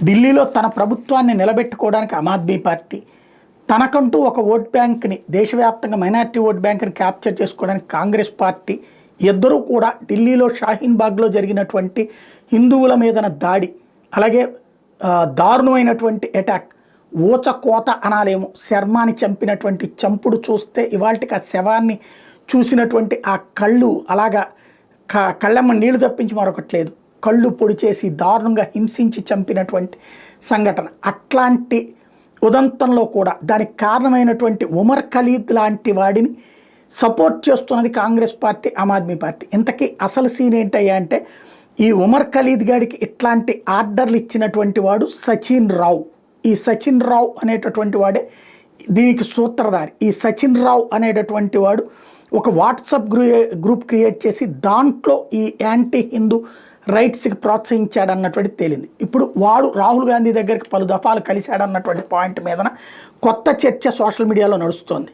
ఢిల్లీలో తన ప్రభుత్వాన్ని నిలబెట్టుకోవడానికి ఆమ్ ఆద్మీ పార్టీ, తనకంటూ ఒక ఓట్ బ్యాంక్ని, దేశవ్యాప్తంగా మైనారిటీ ఓట్ బ్యాంక్ని క్యాప్చర్ చేసుకోవడానికి కాంగ్రెస్ పార్టీ, ఇద్దరూ కూడా ఢిల్లీలో షాహీన్ బాగ్లో జరిగినటువంటి హిందువుల మీదన దాడి, అలాగే దారుణమైనటువంటి అటాక్, ఊచకోత అనాలేమో, శర్మాని చంపినటువంటి చంపుడు చూస్తే ఇవాళకి ఆ శవాన్ని చూసినటువంటి ఆ కళ్ళు అలాగా కళ్ళమ్మ నీళ్లు తప్పించి మరొకట్లేదు, కళ్ళు పొడి చేసి దారుణంగా హింసించి చంపినటువంటి సంఘటన. అట్లాంటి ఉదంతంలో కూడా దానికి కారణమైనటువంటి ఉమర్ ఖలీద్ లాంటి వాడిని సపోర్ట్ చేస్తున్నది కాంగ్రెస్ పార్టీ, ఆమ్ ఆద్మీ పార్టీ. ఇంతకీ అసలు సీన్ ఏంటయ్యా అంటే, ఈ ఉమర్ ఖలీద్ గాడికి ఇట్లాంటి ఆర్డర్లు ఇచ్చినటువంటి వాడు సచిన్ రావు. ఈ సచిన్ రావు అనేటటువంటి వాడే దీనికి సూత్రధారి. ఈ సచిన్ రావు అనేటటువంటి వాడు ఒక వాట్సాప్ గ్రూప్ క్రియేట్ చేసి దాంట్లో ఈ యాంటీ హిందూ రైట్స్కి ప్రోత్సహించాడన్నటువంటి తేలింది. ఇప్పుడు వాడు రాహుల్ గాంధీ దగ్గరికి పలు దఫాలు కలిశాడన్నటువంటి పాయింట్ మీదన కొత్త చర్చ సోషల్ మీడియాలో నడుస్తోంది.